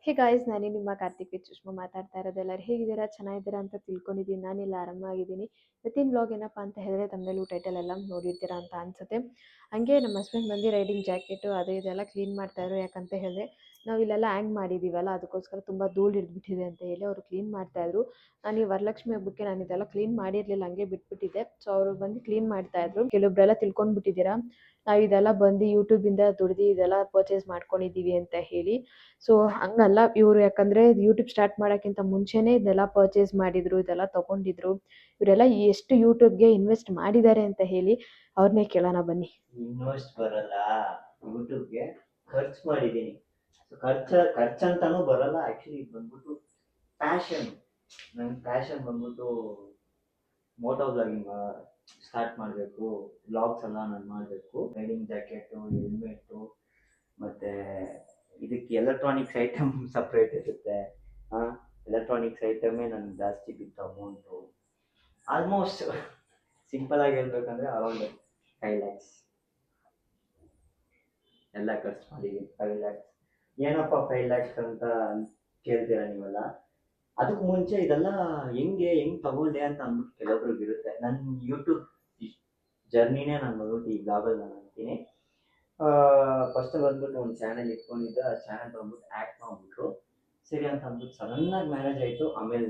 Hey guys, ನಾನೇ ನಿಮ್ಮ Karthik with Sushma ಮಾತಾಡ್ತಾ ಇರೋದು. ಎಲ್ಲರೂ ಹೇಗಿದ್ದೀರಾ? ಚೆನ್ನಾಗಿದ್ದೀರಾ ಅಂತ ತಿಳ್ಕೊಂಡಿದ್ದೀನಿ. ನಾನೆಲ್ಲ ಆರಾಮಾಗಿದ್ದೀನಿ. ಇವತ್ತಿನ ವ್ಲಾಗ್ ಏನಪ್ಪ ಅಂತ ಹೇಳಿದ್ರೆ, ತಮ್ಮನೇಲೂ ಟೈಟಲ್ ಎಲ್ಲ ನೋಡಿರ್ತೀರಾ ಅಂತ ಅನ್ಸುತ್ತೆ. ಹಂಗೆ ನಮ್ಮ ಹಸ್ಬೆಂಡ್ ಬಂದು ರೈಡಿಂಗ್ ಜಾಕೆಟು ಅದು ಇದೆಲ್ಲ ಕ್ಲೀನ್ ಮಾಡ್ತಾಯಿದ್ರು. ಯಾಕಂತ ಹೇಳಿದ್ರೆ ನಾವು ಇಲ್ಲೆಲ್ಲ ಹ್ಯಾಂಗ್ ಮಾಡಿದ್ದೀವಲ್ಲ, ಅದಕ್ಕೋಸ್ಕರ ತುಂಬ ಧೂಳು ಹಿಡಿದ್ಬಿಟ್ಟಿದೆ ಅಂತ ಹೇಳಿ ಅವರು ಕ್ಲೀನ್ ಮಾಡ್ತಾಯಿದ್ರು. ನಾನು ಈ ವರಲಕ್ಷ್ಮಿ ಹಬ್ಬಕ್ಕೆ ನಾನು ಇದೆಲ್ಲ ಕ್ಲೀನ್ ಮಾಡಿರಲಿಲ್ಲ, ಹಂಗೆ ಬಿಟ್ಬಿಟ್ಟಿದ್ದೆ. ಸೊ ಅವರು ಬಂದು ಕ್ಲೀನ್ ಮಾಡ್ತಾಯಿದ್ರು. ಕೆಲವೊಬ್ಬರೆಲ್ಲ ತಿಳ್ಕೊಂಡ್ಬಿಟ್ಟಿದ್ದೀರಾ ನಾವು ಇದೆಲ್ಲ ಬಂದು ಯೂಟ್ಯೂಬಿಂದ ದುಡ್ದು ಇದೆಲ್ಲ ಪರ್ಚೇಸ್ ಮಾಡ್ಕೊಂಡಿದ್ದೀವಿ ಅಂತ ಹೇಳಿ. ಸೊ ಹಂಗಲ್ಲ ಇವರು, ಯಾಕಂದರೆ ಯೂಟ್ಯೂಬ್ ಸ್ಟಾರ್ಟ್ ಮಾಡೋಕ್ಕಿಂತ ಮುಂಚೆನೇ ಇದೆಲ್ಲ ಪರ್ಚೇಸ್ ಮಾಡಿದರು, ಇದೆಲ್ಲ ತೊಗೊಂಡಿದ್ರು. ಇವರೆಲ್ಲ ಎಷ್ಟು ಯೂಟ್ಯೂಬ್ಗೆ ಇನ್ವೆಸ್ಟ್ ಮಾಡಿದ್ದಾರೆ ಅಂತ ಹೇಳಿ ಅವ್ರನ್ನೇ ಕೇಳೋಣ ಬನ್ನಿ. ಇನ್ವೆಸ್ಟ್ ಬರಲ್ಲ, ಯೂಟ್ಯೂಬ್ಗೆ ಖರ್ಚು ಮಾಡಿದ್ದೀನಿ. ಖರ್ಚಂತಾನು ಬರಲ್ಲ. ಆ್ಯಕ್ಚುಲಿ ಇದು ಬಂದ್ಬಿಟ್ಟು ಪ್ಯಾಷನ್. ನನ್ನ ಪ್ಯಾಷನ್ ಬಂದ್ಬಿಟ್ಟು ಮೋಟೋ ಬ್ಲಾಗಿಂಗ್ ಸ್ಟಾರ್ಟ್ ಮಾಡಬೇಕು, ಬ್ಲಾಗ್ಸ್ ಎಲ್ಲ ನಾನು ಮಾಡಬೇಕು. ರೈಡಿಂಗ್ ಜಾಕೆಟು, ಹೆಲ್ಮೆಟ್ಟು, ಮತ್ತು ಇದಕ್ಕೆ ಎಲೆಕ್ಟ್ರಾನಿಕ್ಸ್ ಐಟಮ್ ಸಪ್ರೇಟ್ ಇರುತ್ತೆ. ಎಲೆಕ್ಟ್ರಾನಿಕ್ಸ್ ಐಟಮೇ ನನಗೆ ಜಾಸ್ತಿ ಬಿತ್ತು ಅಮೌಂಟು. ಆಲ್ಮೋಸ್ಟ್ ಸಿಂಪಲಾಗಿ ಹೇಳ್ಬೇಕಂದ್ರೆ ಅರೌಂಡ್ 5 lakhs ಎಲ್ಲ ಖರ್ಚು ಮಾಡಿದ್ದೀನಿ. 5 lakhs. ಏನಪ್ಪ 5 lakhs ಅಂತ ಕೇಳ್ತೀರಾ ನೀವೆಲ್ಲ? ಅದಕ್ಕೆ ಮುಂಚೆ ಇದೆಲ್ಲ ಹೆಂಗೆ ತಗೊಂಡೆ ಅಂತ ಅಂದ್ಬಿಟ್ಟು ಕೆಲವೊಬ್ರಿಗೆ ಇರುತ್ತೆ. ನನ್ನ ಯೂಟ್ಯೂಬ್ ಜರ್ನಿನೇ ನಾನು ಬಂದ್ಬಿಟ್ಟು ಈ ಬ್ಲಾಗಲ್ಲಿ ನಾನು ಅಂತೀನಿ. ಫಸ್ಟ್ ಬಂದ್ಬಿಟ್ಟು ಒಂದು ಚಾನಲ್ ಇಟ್ಕೊಂಡಿದ್ದೆ. ಆ ಚಾನಲ್ ಬಂದ್ಬಿಟ್ಟು ಆ್ಯಕ್ಟ್ ಮಾಡಿಬಿಟ್ರು. ಸರಿ ಅಂತ ಅಂದ್ಬಿಟ್ಟು ಸಡನ್ನಾಗಿ ಮ್ಯಾರೇಜ್ ಆಯಿತು. ಆಮೇಲೆ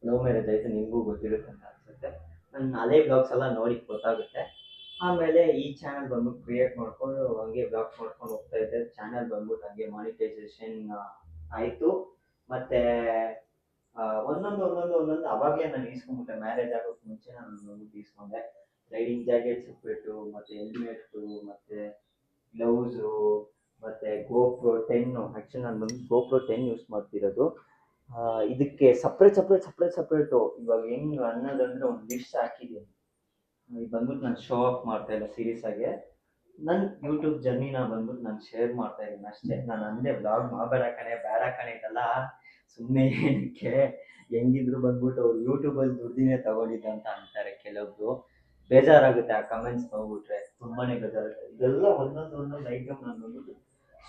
ಲವ್ ಮ್ಯಾರೇಜ್ ಆಯಿತು. ನಿಮಗೂ ಗೊತ್ತಿರುತ್ತೆ ಅಂತ ಅನ್ಸುತ್ತೆ. ನನ್ನ ಹಳೆ ಬ್ಲಾಗ್ಸ್ ಎಲ್ಲ ನೋಡಿ ಗೊತ್ತಾಗುತ್ತೆ. ಆಮೇಲೆ ಈ ಚಾನಲ್ ಬಂದ್ಬಿಟ್ಟು ಕ್ರಿಯೇಟ್ ಮಾಡ್ಕೊಂಡು ಹಂಗೆ ಬ್ಲಾಗ್ಸ್ ಮಾಡ್ಕೊಂಡು ಹೋಗ್ತಾ ಇದ್ದೆ. ಚಾನಲ್ ಬಂದ್ಬಿಟ್ಟು ಹಂಗೆ ಮಾನಿಟೈಸೇಷನ್ ಆಯಿತು. ಮತ್ತು ಒಂದೊಂದು ಅವಾಗೇ ನಾನು ಈಸ್ಕೊಂಡ್ಬಿಟ್ಟೆ. ಮ್ಯಾರೇಜ್ ಆಗೋಕ್ಕೆ ಮುಂಚೆ ನಾನು ಬಂದ್ಬಿಟ್ಟು ಈಸ್ಕೊಂಡೆ. ರೈಡಿಂಗ್ ಜಾಕೆಟ್ ಸಪ್ರೇಟು, ಮತ್ತು ಹೆಲ್ಮೆಟ್ಟು, ಮತ್ತು ಗ್ಲೌಸು, ಮತ್ತು GoPro 10. ಆ್ಯಕ್ಚುಲಿ ನಾನು ಬಂದು GoPro 10 ಯೂಸ್ ಮಾಡ್ತಿರೋದು. ಇದಕ್ಕೆ ಸಪ್ರೇಟು ಇವಾಗ ಹೆಂಗೆ ಅನ್ನೋದಂದರೆ ಒಂದು ಲಿಸ್ಟ್ ಹಾಕಿದ್ದೀನಿ. ಇದು ಬಂದ್ಬಿಟ್ಟು ನಾನು ಶೋ ಆಫ್ ಮಾಡ್ತಾ ಇಲ್ಲ, ಸೀರಿಯಸ್ ಆಗಿ ನನ್ನ ಯೂಟ್ಯೂಬ್ ಜರ್ನಿನ ಬಂದ್ಬಿಟ್ಟು ನಾನು ಶೇರ್ ಮಾಡ್ತಾ ಇದ್ದೀನಿ ಅಷ್ಟೇ. ನಾನು ಅಂದೆ ಬ್ಲಾಗ್ ಮಾಡಬೇಡ ಕಣೆ, ಬೇಡ ಕಣೆ ಇದೆಲ್ಲ ಸುಮ್ಮನೆ ಏನಕ್ಕೆ, ಹೆಂಗಿದ್ರು ಬಂದ್ಬಿಟ್ಟು ಅವ್ರು ಯೂಟ್ಯೂಬಲ್ಲಿ ದುಡ್ದಿನೇ ತಗೊಂಡಿದ್ದ ಅಂತ ಅಂತಾರೆ ಕೆಲವೊಬ್ರು. ಬೇಜಾರಾಗುತ್ತೆ ಆ ಕಮೆಂಟ್ಸ್ ನೋಡ್ಬಿಟ್ರೆ, ತುಂಬಾ ಬೇಜಾರಾಗುತ್ತೆ. ಇದೆಲ್ಲ ಒಂದೊಂದು ಐಟಮ್ ನಾನು ಬಂದ್ಬಿಟ್ಟು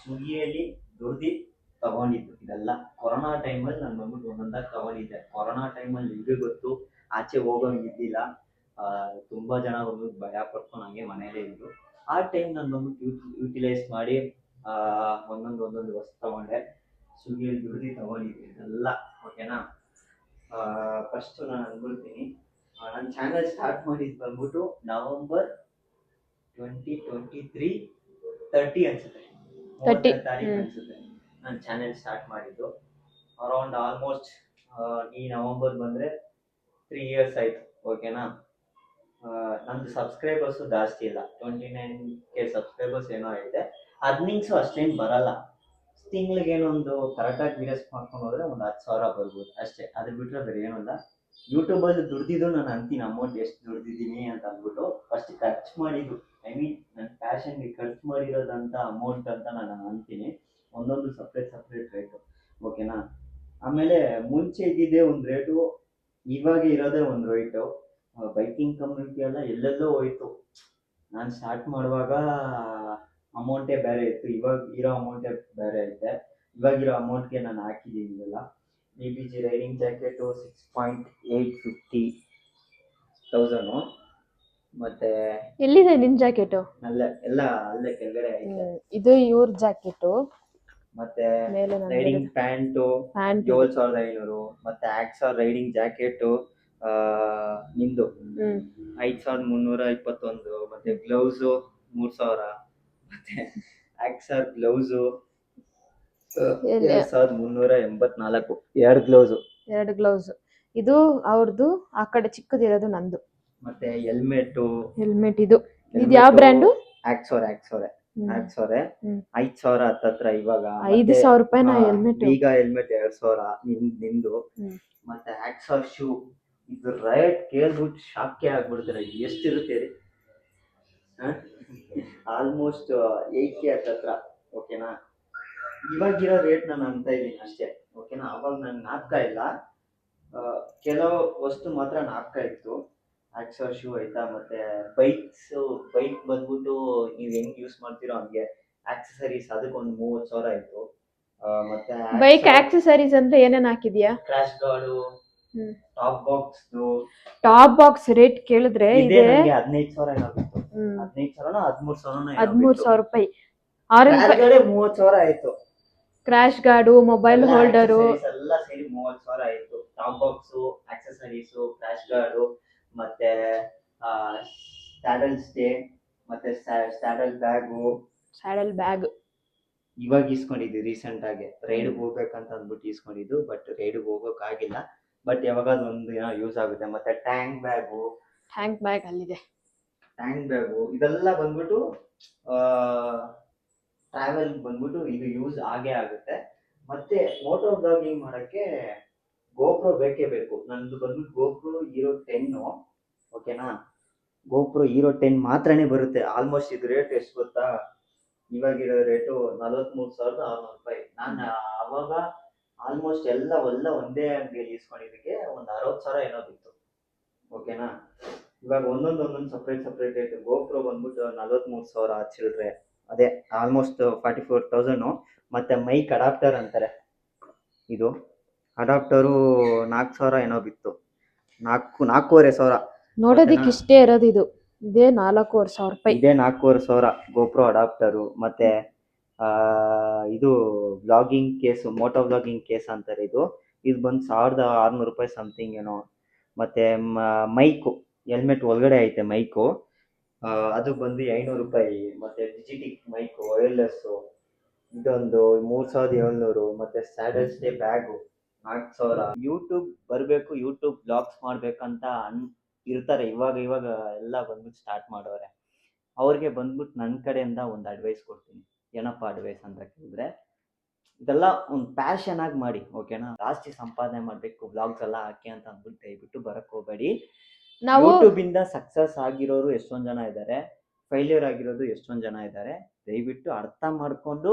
ಸ್ವಿಗ್ಗಿಯಲ್ಲಿ ದುಡ್ದು ತಗೊಂಡಿದ್ದು. ಇದೆಲ್ಲ ಕೊರೋನಾ ಟೈಮಲ್ಲಿ ನಾನು ಬಂದ್ಬಿಟ್ಟು ಒಂದೊಂದಾಗಿ ತಗೊಂಡಿದ್ದೆ. ಕೊರೋನಾ ಟೈಮಲ್ಲಿ ನಿಮಗೆ ಗೊತ್ತು, ಆಚೆ ಹೋಗೋಂಗಿದ್ದಿಲ್ಲ. ತುಂಬ ಜನ ಬಂದ್ಬಿಟ್ಟು ಭಯ ಪಡ್ಕೊಂಡು ಹಂಗೆ ಮನೇಲೇ ಇದ್ದರು. ಆ ಟೈಮ್ ನಾನು ಬಂದ್ಬಿಟ್ಟು ಯೂಟಿಲೈಸ್ ಮಾಡಿ ಒಂದೊಂದು ವಸ್ತು ತಗೊಂಡೆ. ಸ್ವಿಗ್ಗಿಯಲ್ಲಿ ದುಡ್ದು ತಗೊಂಡಿದ್ದೆ ಇದೆಲ್ಲ. ಓಕೆನಾ? ಫಸ್ಟು ನಾನು ಅಂದ್ಬಿಡ್ತೀನಿ, ನನ್ನ ಚಾನಲ್ ಸ್ಟಾರ್ಟ್ ಮಾಡಿದ್ದು ಬಂದ್ಬಿಟ್ಟು November 2023 30 ಅನ್ಸುತ್ತೆ, 30 ತಾರೀಕು ಅನ್ಸುತ್ತೆ ನಾನು ಚಾನೆಲ್ ಸ್ಟಾರ್ಟ್ ಮಾಡಿದ್ದು. ಅರೌಂಡ್ ಆಲ್ಮೋಸ್ಟ್ ಈ ನವಂಬರ್ ಬಂದರೆ 3 years ಆಯಿತು. ಓಕೆನಾ? ನಂದು ಸಬ್ಸ್ಕ್ರೈಬರ್ಸು ಜಾಸ್ತಿ ಇಲ್ಲ, 29K ಸಬ್ಸ್ಕ್ರೈಬರ್ಸ್ ಏನೋ ಐತೆ. ಅರ್ನಿಂಗ್ಸು ಅಷ್ಟೇನು ಬರಲ್ಲ. ತಿಂಗ್ಳಿಗೇನೋ ಒಂದು ಕರೆಕ್ಟಾಗಿ ವೀಡಿಯೋಸ್ ಮಾಡ್ಕೊಂಡು ಹೋದರೆ ಒಂದು 10,000 ಬರ್ಬೋದು ಅಷ್ಟೇ. ಅದು ಬಿಟ್ಟರೆ ಬೇರೆ ಏನೂ ಇಲ್ಲ. ಯೂಟ್ಯೂಬಲ್ಲಿ ದುಡ್ದಿದ್ದು ನಾನು ಅಂತೀನಿ ಅಮೌಂಟ್ ಎಷ್ಟು ದುಡ್ದಿದ್ದೀನಿ ಅಂತ ಅಂದ್ಬಿಟ್ಟು. ಫಸ್ಟ್ ಖರ್ಚು ಮಾಡಿದ್ದು, ಐ ಮೀನ್ ನನ್ನ ಪ್ಯಾಷನ್ಗೆ ಖರ್ಚು ಮಾಡಿರೋದಂತ ಅಮೌಂಟ್ ಅಂತ ನಾನು ಅಂತೀನಿ. ಒಂದೊಂದು ಸಪ್ರೇಟ್ ರೇಟು. ಓಕೆನಾ? ಆಮೇಲೆ ಮುಂಚೆ ಇದ್ದಿದ್ದೇ ಒಂದು ರೇಟು, ಇವಾಗ ಇರೋದೇ ಒಂದು ರೇಟು. ಬೈಕಿಂಗ್ ಕಮ್ಯುನಿಟಿ ಎಲ್ಲ ಎಲ್ಲೆಲ್ಲೋ ಹೋಯ್ತು. ನಾನು ಸ್ಟಾರ್ಟ್ ಮಾಡುವಾಗ ಅಮೌಂಟೇ ಬೇರೆ ಇತ್ತು, ಇವಾಗ ಇರೋ ಅಮೌಂಟೇ ಬೇರೆ ಐತೆ. ಇವಾಗಿರೋ ಅಮೌಂಟ್ಗೆ ನಾನು ಹಾಕಿದ್ದೀನಿ ಇದೆಲ್ಲ. DBG riding jacket 6,850,000. ಮತ್ತು ಎಲ್ಲಿದೆ ನಿನ್ನ ಜಾಕೆಟು? ಅಲ್ಲೇ ಕೆಳಗಡೆ ಐತೆ. ಇದು ಇವ್ರ ಜಾಕೆಟು. ಮತ್ತೆ ರೈಡಿಂಗ್ ಪ್ಯಾಂಟು 7,500. ಮತ್ತೆ ಆಕ್ಸರ್ ರೈಡಿಂಗ್ ಜಾಕೆಟು ನಿಂದು 5,321. ಮತ್ತೆ ಗ್ಲೌಸು 3,000. ಮತ್ತೆ ಆಕ್ಸರ್ ಗ್ಲೌಸು 2,384. 2 ಗ್ಲೌಸು. ಇದು ಅವ್ರದ್ದು, ಆ ಕಡೆ ಚಿಕ್ಕದಿರೋದು ನಂದು. ಮತ್ತೆ ಹೆಲ್ಮೆಟ್ ಇದು ಯಾವ ಬ್ರ್ಯಾಂಡು? ಆಕ್ಸೋರೆ 5,000 ಹತ್ತತ್ರ. ಇವಾಗ 5,000 ರೂಪಾಯಿನ ಹೆಲ್ಮೆಟ್? ಈಗ ಹೆಲ್ಮೆಟ್ 2,000 ನಿಂದು. ಮತ್ತೆ ಆಕ್ಸರ್ ಶೂ, ಇದು ರೇಟ್ ಕೇಳ್ಬಿಟ್ಟು ಶಾಕೇ ಆಗ್ಬಿಡ್ತಾರೆ. ಎಷ್ಟಿರುತ್ತೆ ರೀ? ಆಲ್ಮೋಸ್ಟ್ 8K ಹತ್ತತ್ರ. ಓಕೆನಾ? ಇವಾಗಿರೋ ರೇಟ್ ನಾನು ಅಂತ ಇದ್ದೀನಿ ಅಷ್ಟೇ. ಓಕೆನಾ? ಅವಾಗ ನಾನು ಹಾಕ್ತಾ ಇಲ್ಲ, ಕೆಲವು ವಸ್ತು ಮಾತ್ರ ನಾಲ್ಕ ಇತ್ತು. ಆಕ್ಸರ್ ಶೂ ಆಯ್ತಾ. ಮತ್ತೆ ಬೈಕ್ ಬಂದ್ಬಿಟ್ಟು ನೀವು ಹೆಂಗೆ ಯೂಸ್ ಮಾಡ್ತೀರೋ ಹಂಗೆ ಆಕ್ಸೆಸರೀಸ್, ಅದಕ್ಕೊಂದು 30,000 ಆಯಿತು. ಮತ್ತೆ ಬೈಕ್ ಆಕ್ಸೆಸರೀಸ್ ಅಂದ್ರೆ ಏನೇನ್ ಹಾಕಿದ್ಯಾ? ಕ್ರಾಶ್ ಗಾರ್ಡು, ಹ್ಮ್. Top box, top box rate ಕೇಳಿದ್ರೆ ಇದೇ ಇದೆ. ನಂಗೆ 15,000 ಏನೋ ಬಿತ್ತು. ಹ್ಮ್. 15,000 13,000 ಏನೋ 13,000 ರೂಪಾಯಿ. ಕೆಳಗಡೆ 30,000 ಆಯ್ತು. ಕ್ರಾಶ್ ಗಾರ್ಡು, ಮೊಬೈಲ್ ಎಲ್ಲ ಹೋಲ್ಡರು. accessories ಎಲ್ಲ ಸೇರಿ 30,000 ಆಯ್ತು. Top box, accessories, crash guard, ಮತ್ತೆ ಸ್ಯಾಡಲ್ ಸ್ಟೇ, ಮತ್ತೆ ಸ್ಯಾಡಲ್ ಬ್ಯಾಗು. ಸ್ಯಾಡಲ್ ಬ್ಯಾಗ್ ಇವಾಗ ಇಸ್ಕೊಂಡಿದ್ದು ರೀಸೆಂಟ್ ಆಗಿ ರೈಡ್ಗೆ ಹೋಗ್ಬೇಕಂತ ಅಂದ್ಬಿಟ್ಟು ಇಸ್ಕೊಂಡಿದ್ದು, ಬಟ್ ರೈಡ್ಗೆ ಹೋಗೋಕ್ ಆಗಿಲ್ಲ. ಬಟ್ ಯಾವಾಗಾದ್ರೂ ಒಂದು ದಿನ ಯೂಸ್ ಆಗುತ್ತೆ. ಮತ್ತೆ ಟ್ಯಾಂಕ್ ಬ್ಯಾಗ್ ಅಲ್ಲಿದೆ. ಇದೆಲ್ಲ ಬಂದ್ಬಿಟ್ಟು ಟ್ರಾವೆಲ್ ಬಂದ್ಬಿಟ್ಟು ಇದು ಯೂಸ್ ಆಗೇ ಆಗುತ್ತೆ. ಮತ್ತೆ ಮೋಟೋ ಬ್ಲಾಗಿಂಗ್ ಮಾಡಕ್ಕೆ ಗೋಪ್ರೋ ಬೇಕೇ ಬೇಕು. ನಂದು ಬಂದ್ಬಿಟ್ಟು ಗೋಪ್ರೋ ಹೀರೋ 10, ಓಕೆನಾ. ಗೋಪ್ರೋ ಹೀರೋ 10 ಮಾತ್ರನೇ ಬರುತ್ತೆ. ಆಲ್ಮೋಸ್ಟ್ ಇದು ರೇಟ್ ಎಷ್ಟು ಗೊತ್ತಾ? ಇವಾಗಿರೋ ರೇಟು 43,600 ರೂಪಾಯಿ. ನಾನು ಅವಾಗ ಆಲ್ಮೋಸ್ಟ್ ಎಲ್ಲ ಒಂದೇ ಅಂಗಡಿಯಲ್ಲಿ ಇಸ್ಕೊಂಡಿದ್ದಕ್ಕೆ ಒಂದು 60,000 ಏನೋ ಬಿತ್ತು, ಓಕೆನಾ. ಇವಾಗ ಒಂದೊಂದು ಸಪ್ರೇಟ್ ರೇಟ್. ಗೋಪ್ರೋ ಬಂದ್ಬಿಟ್ಟು 43,000 ಚಿಲ್ಲರೆ, ಅದೇ ಆಲ್ಮೋಸ್ಟ್ 44,000. ಮತ್ತೆ ಮೈಕ್ ಅಡಾಪ್ಟರ್ ಅಂತಾರೆ, ಇದು ಅಡಾಪ್ಟರು 4,000 ಏನೋ ಬಿತ್ತು, 4,500. ನೋಡೋದಿಕ್ಕೆ ಇಷ್ಟೇ ಇರೋದು ಇದು. ಇದೇ 4,500 ರೂಪಾಯಿ. ಇದೇ 4,500 ಗೋಪ್ರೋ ಅಡಾಪ್ಟರು. ಮತ್ತೆ ಇದು blogging case, moto blogging case ಅಂತಾರೆ ಇದು. ಇದು ಬಂದು 1,600 ರೂಪಾಯಿ ಸಮಥಿಂಗ್ ಏನೋ. ಮತ್ತೆ ಮೈಕು, ಹೆಲ್ಮೆಟ್ ಒಳಗಡೆ ಐತೆ ಮೈಕು, ಅದು ಬಂದು 500 ರೂಪಾಯಿ. ಮತ್ತೆ ಡಿಜಿಟಿಕ್ ಮೈಕ್ ವೈರ್ಲೆಸ್ ಇದೊಂದು 3,700. ಮತ್ತೆ ಸ್ಯಾಡಲ್ ಸ್ಟೇ ಬ್ಯಾಗು 4,000. ಯೂಟ್ಯೂಬ್ ಬರಬೇಕು, ಯೂಟ್ಯೂಬ್ ಬ್ಲಾಗ್ಸ್ ಮಾಡ್ಬೇಕಂತ ಇರ್ತಾರೆ ಇವಾಗ ಎಲ್ಲ ಬಂದ್ಬಿಟ್ಟು ಸ್ಟಾರ್ಟ್ ಮಾಡೋರೆ. ಅವ್ರಿಗೆ ಬಂದ್ಬಿಟ್ಟು ನನ್ನ ಕಡೆಯಿಂದ ಒಂದು ಅಡ್ವೈಸ್ ಕೊಡ್ತೀನಿ. ಏನಪ್ಪ ಅಡ್ವೈಸ್ ಅಂತ ಕೇಳಿದ್ರೆ, ಇದೆಲ್ಲ ಒಂದು ಪ್ಯಾಷನ್ ಆಗಿ ಮಾಡಿ, ಓಕೆನಾ. ಜಾಸ್ತಿ ಸಂಪಾದನೆ ಮಾಡಬೇಕು, ಬ್ಲಾಗ್ಸ್ ಎಲ್ಲ ಹಾಕಿ ಅಂತ ಅಂದ್ಬಿಟ್ಟು ದಯವಿಟ್ಟು ಬರಕ್ ಹೋಗಬೇಡಿ. ಯೂಟ್ಯೂಬ್ ಇಂದ ಸಕ್ಸಸ್ ಆಗಿರೋರು ಎಷ್ಟೊಂದು ಜನ ಇದ್ದಾರೆ, ಫೈಲ್ಯೂರ್ ಆಗಿರೋದು ಎಷ್ಟೊಂದು ಜನ ಇದ್ದಾರೆ. ದಯವಿಟ್ಟು ಅರ್ಥ ಮಾಡ್ಕೊಂಡು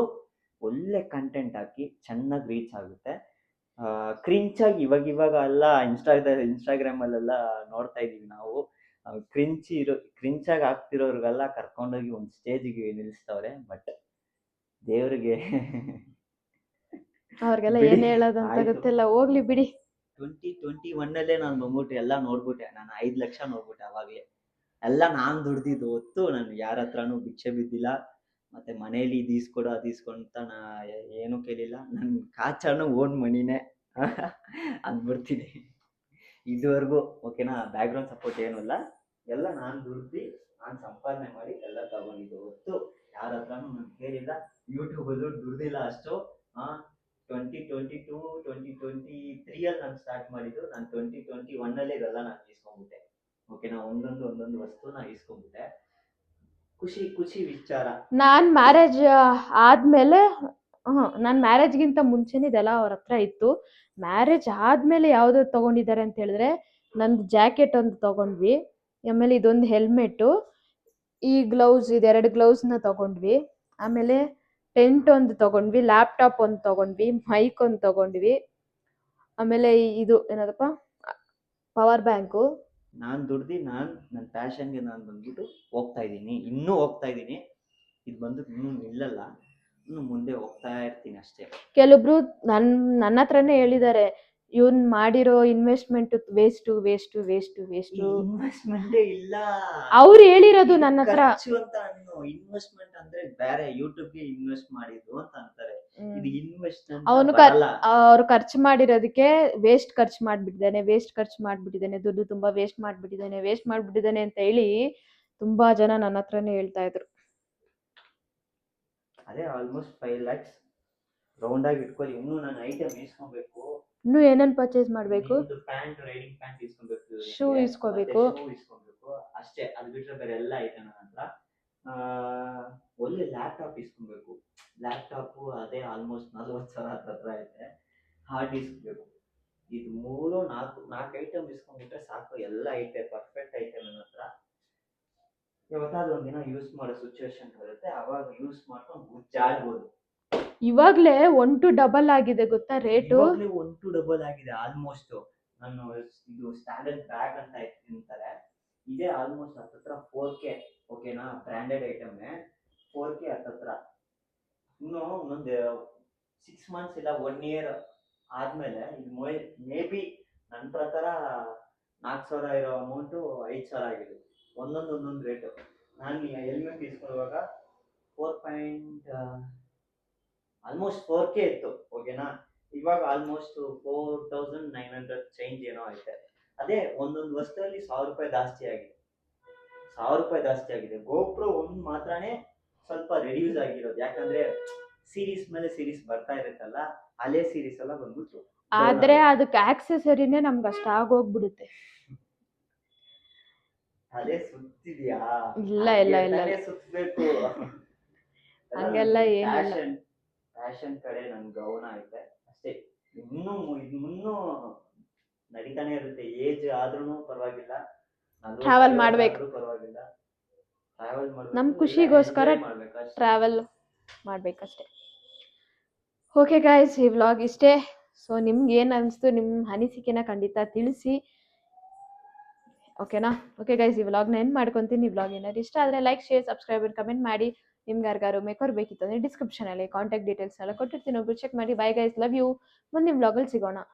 ಒಳ್ಳೆ ಕಂಟೆಂಟ್ ಹಾಕಿ, ಚೆನ್ನಾಗಿ ರೀಚ್ ಆಗುತ್ತೆ. ಕ್ರಿಂಚಾಗಿ ಇವಾಗ ಎಲ್ಲ ಇನ್ಸ್ಟಾಗ್ರಾಮಲ್ಲೆಲ್ಲ ನೋಡ್ತಾ ಇದೀವಿ ನಾವು. ಕ್ರಿಂಚಾಗಿ ಆಗ್ತಿರೋರ್ಗೆಲ್ಲ ಕರ್ಕೊಂಡೋಗಿ ಒಂದು ಸ್ಟೇಜಿಗೆ ನಿಲ್ಲಿಸ್ತವ್ರೆ. ಬಟ್ ದೇವ್ರಿಗೆ ಅವ್ರಿಗೆಲ್ಲ ಏನ್ ಹೇಳೋದಂತ ಗೊತ್ತಿಲ್ಲ, ಹೋಗ್ಲಿ ಬಿಡಿ. 2021 ನಾನು ಬಂದ್ಬಿಟ್ಟು ಎಲ್ಲ ನೋಡ್ಬಿಟ್ಟೆ. ನಾನು 5 ಲಕ್ಷ ನೋಡ್ಬಿಟ್ಟೆ ಅವಾಗಲೇ. ಎಲ್ಲ ನಾನು ದುಡ್ದಿದ್ದು ಹೊತ್ತು. ನಾನು ಯಾರ ಹತ್ರನೂ ಭಿಕ್ಷೆ ಬಿದ್ದಿಲ್ಲ. ಮತ್ತೆ ಮನೇಲಿ ಇದೀಸ್ಕೊಡು ಅದೀಸ್ಕೊಂತ ಏನೂ ಕೇಳಿಲ್ಲ. ನನ್ನ ಕಾಚಾನು ಓನ್ ಮನಿನೇ ಅಂದ್ಬಿಡ್ತೀನಿ ಇದುವರೆಗೂ, ಓಕೆನಾ. ಬ್ಯಾಕ್ಗ್ರೌಂಡ್ ಸಪೋರ್ಟ್ ಏನೂ ಇಲ್ಲ, ಎಲ್ಲ ನಾನು ದುಡ್ದು ನಾನು ಸಂಪಾದನೆ ಮಾಡಿ ಎಲ್ಲ ತಗೊಂಡಿದ್ದು ಹೊತ್ತು ಯಾರ ಹತ್ರನೂ ನಾನು ಕೇಳಿಲ್ಲ. ಯೂಟ್ಯೂಬಲ್ಲೂ ದುಡ್ದಿಲ್ಲ ಅಷ್ಟು. 2022 2023 ನಾನು ಸ್ಟಾರ್ಟ್ ಮಾಡಿದ್ದು. ನಾನು 2021 ಇದೆಲ್ಲ ನಾನು ಇಸ್ಕೊಂಡ್ಬಿಟ್ಟೆ, ಓಕೆನಾ. ಒಂದೊಂದು ವಸ್ತುನ ಇಸ್ಕೊಂಡ್ಬಿಟ್ಟೆ. ಖುಷಿ ವಿಚಾರ. ನಾನ್ ಮ್ಯಾರೇಜ್ ಆದ್ಮೇಲೆ, ನಾನು ಮ್ಯಾರೇಜ್ಗಿಂತ ಮುಂಚೆನೇ ಇದೆಲ್ಲ ಅವ್ರ ಹತ್ರ ಇತ್ತು. ಮ್ಯಾರೇಜ್ ಆದ್ಮೇಲೆ ಯಾವ್ದು ತಗೊಂಡಿದ್ದಾರೆ ಅಂತ ಹೇಳಿದ್ರೆ, ನಂದು ಜಾಕೆಟ್ ಒಂದು ತಗೊಂಡ್ವಿ, ಆಮೇಲೆ ಇದೊಂದು ಹೆಲ್ಮೆಟ್ಟು, ಈ ಗ್ಲೌಸ್, ಇದೆರಡು ಗ್ಲೌಸ್ನ ತಗೊಂಡ್ವಿ, ಆಮೇಲೆ ಟೆಂಟ್ ಒಂದು ತಗೊಂಡ್ವಿ, ಲ್ಯಾಪ್ಟಾಪ್ ಒಂದು ತಗೊಂಡ್ವಿ, ಮೈಕ್ ಒಂದು ತಗೊಂಡ್ವಿ, ಆಮೇಲೆ ಇದು ಏನದಪ್ಪ ಪವರ್ ಬ್ಯಾಂಕು. ನಾನು ದುಡ್ದು ನನ್ನ ಪ್ಯಾಷನ್ಗೆ ನಾನು ಬಂದ್ಬಿಟ್ಟು ಇನ್ನೂ ಹೋಗ್ತಾ ಇದ್ದೀನಿ. ಇದು ಬಂದು ಇನ್ನೂ ನಿಲ್ಲಲ್ಲ, ಇನ್ನು ಮುಂದೆ ಹೋಗ್ತಾ ಇರ್ತೀನಿ ಅಷ್ಟೇ. ಕೆಲವೊಬ್ರು ನನ್ನ ಹತ್ರನೇ ಹೇಳಿದ್ದಾರೆ, ಇವನ್ ಮಾಡಿರೋ ಇನ್ವೆಸ್ಟ್ಮೆಂಟ್ ವೇಸ್ಟು. ಇನ್ವೆಸ್ಟ್ಮೆಂಟೇ ಇಲ್ಲ. ಅವ್ರು ಹೇಳಿರೋದು ನನ್ನ ಹತ್ರ. ಅಂತ ಇನ್ವೆಸ್ಟ್ಮೆಂಟ್ ಅಂದ್ರೆ ಬೇರೆ, ಯೂಟ್ಯೂಬ್ಗೆ ಇನ್ವೆಸ್ಟ್ ಮಾಡಿದ್ದು ಅಂತ ಅಂತಾರೆ. ಇದು ಇನ್ವೆಸ್ಟ್ಮೆಂಟ್ ಅವ್ರು ಖರ್ಚು ಮಾಡಿರೋದಕ್ಕೆ ವೇಸ್ಟ್ ಖರ್ಚು ಮಾಡ್ಬಿಟ್ಟಿದ್ದಾನೆ, ದುಡ್ಡು ತುಂಬಾ ವೇಸ್ಟ್ ಮಾಡ್ಬಿಟ್ಟಿದ್ದಾನೆ ಅಂತ ಹೇಳಿ ತುಂಬಾ ಜನ ನನ್ನ ಹತ್ರನೇ ಹೇಳ್ತಾ ಇದ್ರು. ಅದೇ ಆಲ್ಮೋಸ್ಟ್ 5 lakhs ರೌಂಡ್ ಆಗಿ ಇಟ್ಕೊಳ್ಳಿ. ಇನ್ನೂ ನಾನು ಐಟಮ್ ಇಸ್ಕೊಬೇಕು. ಇನ್ನೂ ಏನೇನ್ ಪರ್ಚೇಸ್ ಮಾಡ್ಬೇಕು? ಪ್ಯಾಂಟ್, ರೈಡಿಂಗ್ ಪ್ಯಾಂಟ್ ಇಸ್ಕೊಬೇಕು, ಶೂ ಇಸ್ಕೋಬೇಕು ಅಷ್ಟೇ. ಅದು ಬಿಟ್ರೆ ಬೇರೆ ಎಲ್ಲ ಐತೆ ನನ್ನ ಹತ್ರ. ಒಳ್ಳೆ ಲ್ಯಾಪ್ಟಾಪ್ ಇಸ್ಕೊಬೇಕು. ಲ್ಯಾಪ್ಟಾಪು ಅದೇ ಆಲ್ಮೋಸ್ಟ್ 40,000 ಹತ್ರ ಐತೆ. ಹಾರ್ಡ್ ಡಿಸ್ಕ್ ಬೇಕು. ಇದು 4 ಐಟಮ್ ಇಸ್ಕೊಂಡ್ಬಿಟ್ರೆ ಸಾಕು, ಎಲ್ಲ ಐತೆ, ಪರ್ಫೆಕ್ಟ್ ಐತೆ ನನ್ನ ಹತ್ರ. ಯಾವತ್ತಾದ್ರೂ ಒಂದಿನ ಯೂಸ್ ಮಾಡೋ ಸಿಚುವೇಶನ್ ಬರುತ್ತೆ, ಅವಾಗ ಯೂಸ್ ಮಾಡ್ಕೊಂಡು ಗುಜ್ಜಾಡ್ಬೋದು. ಇವಾಗ್ಲೇ 1 to double ಆಗಿದೆ ಗೊತ್ತಾ ರೇಟು? 1 to double ಆಗಿದೆ ಆಲ್ಮೋಸ್ಟ್. ನಾನು ಇದು ಸ್ಟ್ಯಾಂಡರ್ಡ್ ಬ್ಯಾಗ್ ಅಂತ ತಿಂತಾರೆ, ಇದೇ ಆಲ್ಮೋಸ್ಟ್ ಹತ್ತತ್ರ 4K, ಓಕೆನಾ. ಬ್ರ್ಯಾಂಡೆಡ್ ಐಟಮ್ 4K ಹತ್ತತ್ರ. ಇನ್ನೂ ಒಂದೊಂದು 6 ಮಂತ್ಸ್ ಇಲ್ಲ 1 ಇಯರ್ ಆದ್ಮೇಲೆ ಇದು ಮೇ ಬಿ ನನ್ನ ಪ್ರಕಾರ 4,000 ಇರೋ ಅಮೌಂಟು 5,000 ಆಗಿದೆ. ಒಂದೊಂದು ರೇಟು. ನಾನು ಹೆಲ್ಮೆಟ್ తీసుಕೊಳ್ಳುವಾಗ 4 ಆಲ್ಮೋಸ್ಟ್ 4K ಇತ್ತು, ಓಕೆನಾ. ಇವಾಗ ಆಲ್ಮೋಸ್ಟ್ 4,900 ಚೇಂಜ್ ಏನೋ ಐತೆ. ಅದೇ ಒಂದೊಂದು ವಸ್ತುವಲ್ಲಿ 1,000 ರೂಪಾಯಿ ಜಾಸ್ತಿ ಆಗಿದೆ. 1,000 ರೂಪಾಯಿ ಜಾಸ್ತಿ ಆಗಿದೆ. ಗೋಪ್ರೋ ಒಂದು ಮಾತ್ರನೇ ಸ್ವಲ್ಪ ರೆಡ್ಯೂಸ್ ಆಗಿರೋದು, ಯಾಕಂದ್ರೆ ಸೀರೀಸ್ ಮೇಲೆ ಸೀರೀಸ್ ಬರ್ತಾ ಇರುತ್ತಲ್ಲ, ಹಳೆ ಸೀರೀಸ್ ಎಲ್ಲ ಬಂದ್ಬಿಟ್ಟು ಆದ್ರೆ ಅದಕ್ಕೆ ಆಕ್ಸೆಸರಿನೇ ನಮ್ಗೆ ಅಷ್ಟ ಆಗೋಗ್ಬಿಡುತ್ತೆ. ಅದೇ ಸುತ್ತಿದ್ಯಾ? ಇಲ್ಲ ಇಲ್ಲ ಇಲ್ಲ ಸುತ್ತಬೇಕು. ಹಂಗೆಲ್ಲ ಏನಿಲ್ಲ. ಫ್ಯಾಷನ್ ಕಡೆ ನನ್ ಗಮನ ಐತೆ ಅಷ್ಟೇ. ಇನ್ನೂ ನಡೀತಾನೆ ಇರುತ್ತೆ. ಏಜ್ ಆದ್ರೂ ಪರವಾಗಿಲ್ಲ, ಟ್ರಾವೆಲ್ ಮಾಡ್ಬೇಕು, ಪರವಾಗಿಲ್ಲ, ಟ್ರಾವೆಲ್ ಮಾಡ್ಬೇಕು, ನಮ್ ಖುಷಿಗೋಸ್ಕರ ಟ್ರಾವೆಲ್ ಮಾಡ್ಬೇಕಷ್ಟೇ. ಓಕೆ ಗಾಯ್ಸ್, ಈ ವ್ಲಾಗ್ ಇಷ್ಟೇ. ಸೊ ನಿಮ್ಗೆ ಏನು ಅನಿಸ್ತು, ನಿಮ್ಮ ಅನಿಸಿಕೆನ ಖಂಡಿತ ತಿಳಿಸಿ, ಓಕೆನಾ. ಓಕೆ ಗೈಸ್, ಈ ವ್ಲಾಗ್ನ ಎಂಡ್ ಮಾಡ್ಕೊತೀನಿ. ಈ ವ್ಲಾಗ್ ಏನಾದ್ರು ಇಷ್ಟ ಆದರೆ like, share, subscribe and comment ಮಾಡಿ. ನಿಮ್ಗೆ ಯಾರಿಗಾರು ಮೇಕರ್ ಬೇಕಿತ್ತು ಅಂದರೆ ಡಿಸ್ಕ್ರಿಪ್ಷನಲ್ಲಿ ಕಾಂಟ್ಯಾಕ್ಟ್ ಡೀಟೇಲ್ಸ್ ಎಲ್ಲ ಕೊಟ್ಟಿರ್ತೀನಿ, ಒಬ್ರು ಚೆಕ್ ಮಾಡಿ. Bye guys, love you. ಮುಂದಿನ ವ್ಲಾಗಲ್ಲಿ ಸಿಗೋಣ.